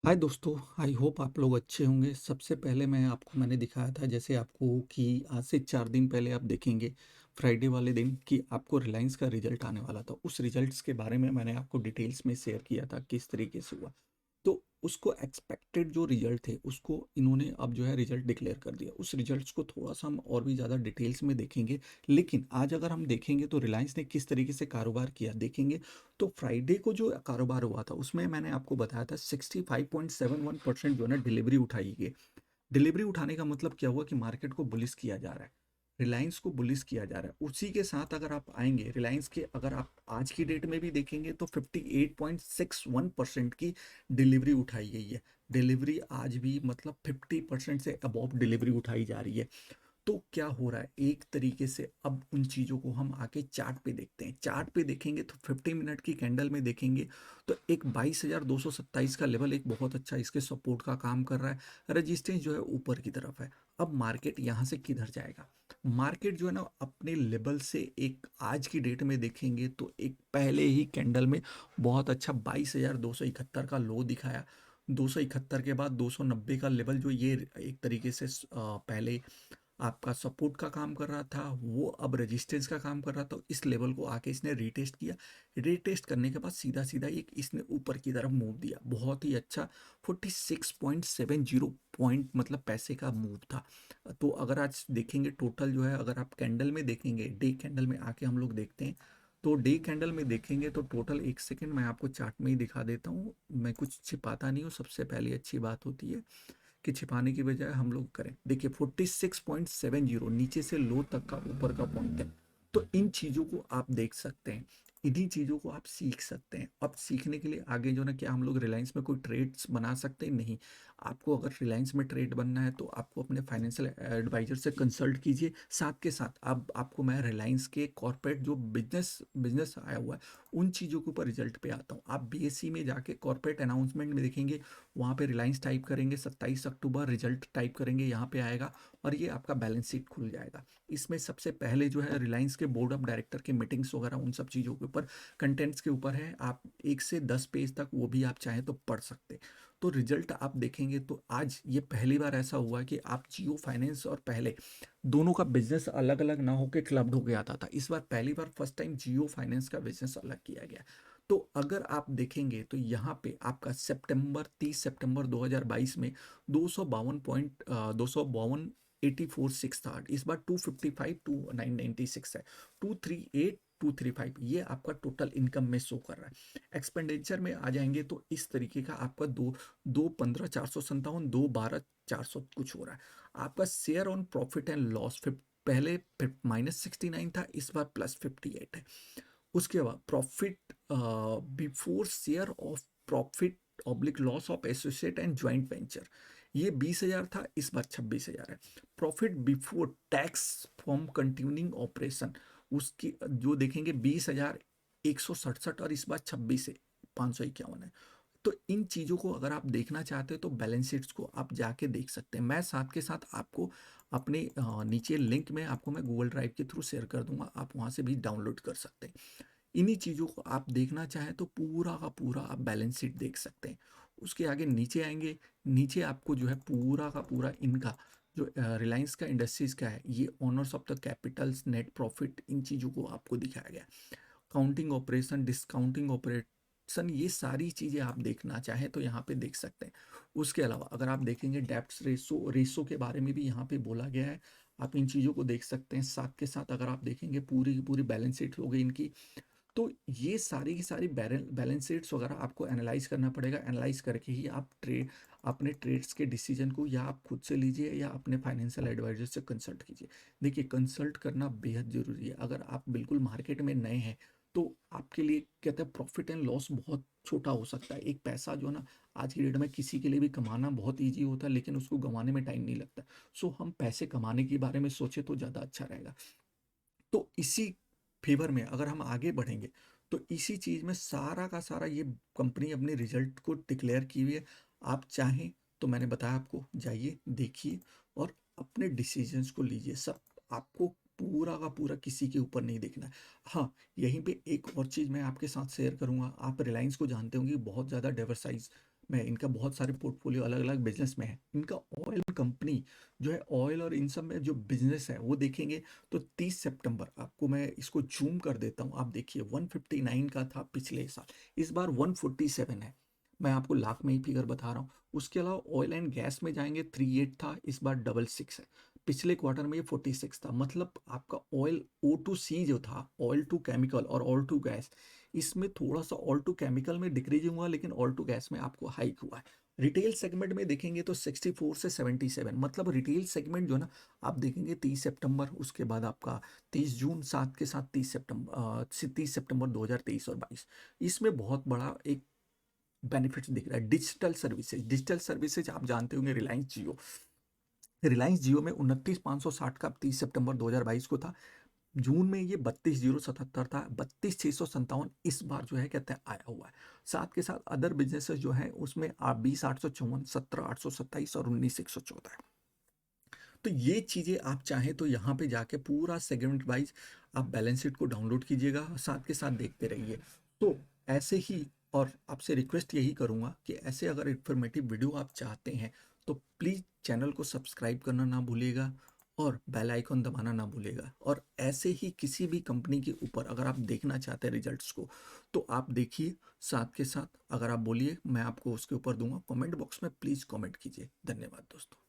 हाय दोस्तों, I hope आप लोग अच्छे होंगे। सबसे पहले मैंने दिखाया था जैसे आपको कि आज से 4 दिन पहले आप देखेंगे फ्राइडे वाले दिन कि आपको रिलायंस का रिजल्ट आने वाला था। उस रिजल्ट्स के बारे में मैंने आपको डिटेल्स में शेयर किया था किस तरीके से हुआ। तो उसको एक्सपेक्टेड जो रिजल्ट थे उसको इन्होंने अब जो है रिजल्ट डिक्लेयर कर दिया। उस रिजल्ट्स को थोड़ा सा हम और भी ज़्यादा डिटेल्स में देखेंगे। लेकिन आज अगर हम देखेंगे तो रिलायंस ने किस तरीके से कारोबार किया देखेंगे। तो फ्राइडे को जो कारोबार हुआ था उसमें मैंने आपको बताया था 65.71% जो है ना डिलीवरी उठाई गई। डिलीवरी उठाने का मतलब क्या हुआ कि मार्केट को बुलिश किया जा रहा है, रिलायंस को बुलिश किया जा रहा है। उसी के साथ अगर आप आएंगे रिलायंस के, अगर आप आज की डेट में भी देखेंगे तो 58.61% की डिलीवरी उठाई गई है। डिलीवरी आज भी मतलब 50% से अबव डिलीवरी उठाई जा रही है। तो क्या हो रहा है एक तरीके से, अब उन चीज़ों को हम आके चार्ट पे देखते हैं। चार्ट पे देखेंगे तो 50 मिनट की कैंडल में देखेंगे तो एक 22,227 का लेवल एक बहुत अच्छा इसके सपोर्ट का काम कर रहा है। रजिस्टेंस जो है ऊपर की तरफ है। अब मार्केट यहाँ से किधर जाएगा? मार्केट जो है ना अपने लेवल से एक आज की डेट में देखेंगे तो एक पहले ही कैंडल में बहुत अच्छा 22,271 का लो दिखाया। 271 के बाद 290 का लेवल जो ये एक तरीके से पहले आपका सपोर्ट का काम कर रहा था वो अब रेजिस्टेंस का काम कर रहा था। इस लेवल को आके इसने रीटेस्ट किया। रीटेस्ट करने के बाद सीधा सीधा एक इसने ऊपर की तरफ मूव दिया, बहुत ही अच्छा 46.70 पॉइंट मतलब पैसे का मूव था। तो अगर आज देखेंगे टोटल जो है, अगर आप कैंडल में देखेंगे, डे कैंडल में आके हम लोग देखते हैं तो डे कैंडल में देखेंगे तो टोटल, एक सेकेंड मैं आपको चार्ट में ही दिखा देता हूँ। मैं कुछ छिपाता नहीं हूँ, सबसे पहले अच्छी बात होती है कि छिपाने की बजाय हम लोग करें। देखिए 46.70 नीचे से लो तक का ऊपर का पॉइंट है। तो इन चीज़ों को आप देख सकते हैं, इन्हीं चीज़ों को आप सीख सकते हैं। अब सीखने के लिए आगे जो ना, क्या हम लोग रिलायंस में कोई ट्रेड्स बना सकते हैं? नहीं। आपको अगर रिलायंस में ट्रेड बनना है तो आपको अपने फाइनेंशियल एडवाइजर से कंसल्ट कीजिए। साथ के साथ अब आपको मैं रिलायंस के कॉर्पोरेट जो बिजनेस बिजनेस आया हुआ है उन चीज़ों के ऊपर रिजल्ट पे आता हूँ। आप बीएससी में जाके कॉर्पोरेट अनाउंसमेंट में देखेंगे, वहाँ पे रिलायंस टाइप करेंगे, 27 अक्टूबर रिजल्ट टाइप करेंगे, यहाँ पे आएगा और ये आपका बैलेंस शीट खुल जाएगा। इसमें सबसे पहले जो है रिलायंस के बोर्ड ऑफ डायरेक्टर के मीटिंग्स वगैरह उन सब चीज़ों के ऊपर, कंटेंट्स के ऊपर है। आप 1 से 10 पेज तक वो भी आप चाहें तो पढ़ सकते। तो रिजल्ट आप देखेंगे तो आज ये पहली बार ऐसा हुआ कि आप जियो फाइनेंस और पहले दोनों का बिजनेस अलग अलग ना होकर क्लब्ड होके आता था, इस बार पहली बार फर्स्ट टाइम जियो फाइनेंस का बिजनेस अलग किया गया। तो अगर आप देखेंगे तो यहाँ पे आपका सितंबर 30 सितंबर 2022 में 252 था। इस बार 255 2 996 है। 238 235 ये आपका टोटल इनकम में शो कर रहा है। एक्सपेंडिचर में आ जाएंगे तो इस तरीके का आपका 2 2 15 457 2 12 400 कुछ हो रहा है। आपका share on profit and loss पहले -69 था, इस बार +58 है। उसके बाद profit before share of profit oblique loss of associate and joint venture, ये 20,000 था, इस बार 26,000 है। Profit before tax from continuing operation, उसकी जो देखेंगे 20,167 और इस बार 26 है, 551 है। तो इन चीज़ों को अगर आप देखना चाहते हो तो बैलेंस शीट्स को आप जाके देख सकते हैं। मैं साथ के साथ आपको अपने नीचे लिंक में आपको मैं गूगल ड्राइव के थ्रू शेयर कर दूंगा, आप वहाँ से भी डाउनलोड कर सकते हैं। इन्हीं चीज़ों को आप देखना चाहें तो पूरा का पूरा आप बैलेंस शीट देख सकते हैं। उसके आगे नीचे आएंगे, नीचे आपको जो है पूरा का पूरा इनका जो रिलायंस का इंडस्ट्रीज का है, ये owners of the capitals, net profit, इन चीज़ों को आपको दिखाया गया। काउंटिंग ऑपरेशन, डिस्काउंटिंग ऑपरेशन, ये सारी चीज़ें आप देखना चाहें तो यहाँ पे देख सकते हैं। उसके अलावा अगर आप देखेंगे डेप्ट रेशो रेशो के बारे में भी यहाँ पे बोला गया है, आप इन चीज़ों को देख सकते हैं। साथ के साथ अगर आप देखेंगे पूरी की पूरी बैलेंस शीट हो गई इनकी। तो ये सारी की सारी बैलेंस शीट्स वगैरह आपको एनालाइज करना पड़ेगा। एनालाइज करके ही आप अपने ट्रेड्स के डिसीजन को या आप खुद से लीजिए या अपने फाइनेंशियल एडवाइजर से कंसल्ट कीजिए। देखिए कंसल्ट करना बेहद ज़रूरी है। अगर आप बिल्कुल मार्केट में नए हैं तो आपके लिए कहते हैं प्रॉफिट एंड लॉस बहुत छोटा हो सकता है। एक पैसा जो है ना आज की डेट में किसी के लिए भी कमाना बहुत ईजी होता है, लेकिन उसको गंवाने में टाइम नहीं लगता। सो हम पैसे कमाने के बारे में सोचे तो ज़्यादा अच्छा रहेगा। तो इसी फेवर में अगर हम आगे बढ़ेंगे तो इसी चीज में सारा का सारा ये कंपनी अपने रिजल्ट को डिक्लेयर की हुई है। आप चाहें तो मैंने बताया आपको, जाइए देखिए और अपने डिसीजंस को लीजिए। सब आपको पूरा का पूरा किसी के ऊपर नहीं देखना है। हाँ, यहीं पे एक और चीज़ मैं आपके साथ शेयर करूंगा। आप रिलायंस को जानते होंगे, बहुत ज़्यादा में इनका बहुत सारे पोर्टफोलियो अलग-अलग बिज़नेस में है। इनका ऑयल कंपनी जो है, ऑयल और इन सब में जो बिज़नेस है वो देखेंगे तो 30 सितंबर आपको मैं इसको ज़ूम कर देता हूँ। आप देखिए 159 का था पिछले साल, इस बार 147 है। मैं आपको लाख में ही फिगर बता रहा हूँ। उसके अलावा ऑयल एंड गैस में जाएँगे 38 था, इस बार 66 है। पिछले क्वार्टर में ये 46 था। मतलब आपका ऑयल O2C जो था, ऑयल टू केमिकल और ऑयल टू गैस, इसमें थोड़ा-सा ऑल टू केमिकल में डिक्रीज हुआ, लेकिन ऑल टू गैस में आपको हाइक हुआ है। रिटेल सेगमेंट में देखेंगे तो 64 से 77, मतलब रिटेल सेगमेंट जो है ना, आप देखेंगे 30 सितंबर, उसके बाद आपका 30 जून, साथ के साथ 30 सितंबर 2023 और 22, इसमें बहुत बड़ा एक बेनिफिट्स दिख रहा है। डिजिटल सर्विसेज आप जानते होंगे, रिलायंस जियो में 29,560 का 30 सितंबर 2022 को था। जून में ये 32,077 था, 32,657 इस बार जो है कहते हैं आया हुआ है। साथ के साथ अदर बिजनेसेस जो है उसमें 20,854, 17,827 और 19,114 है। तो ये चीज़ें आप चाहें तो यहाँ पे जाके पूरा सेगमेंट वाइज आप बैलेंस शीट को डाउनलोड कीजिएगा, साथ के साथ देखते रहिए। तो ऐसे ही, और आपसे रिक्वेस्ट यही करूँगा कि ऐसे अगर इन्फॉर्मेटिव वीडियो आप चाहते हैं तो प्लीज़ चैनल को सब्सक्राइब करना ना भूलिएगा और बेल आइकन दबाना ना भूलिएगा। और ऐसे ही किसी भी कंपनी के ऊपर अगर आप देखना चाहते हैं रिजल्ट्स को, तो आप देखिए, साथ के साथ अगर आप बोलिए मैं आपको उसके ऊपर दूंगा। कमेंट बॉक्स में प्लीज़ कमेंट कीजिए। धन्यवाद दोस्तों।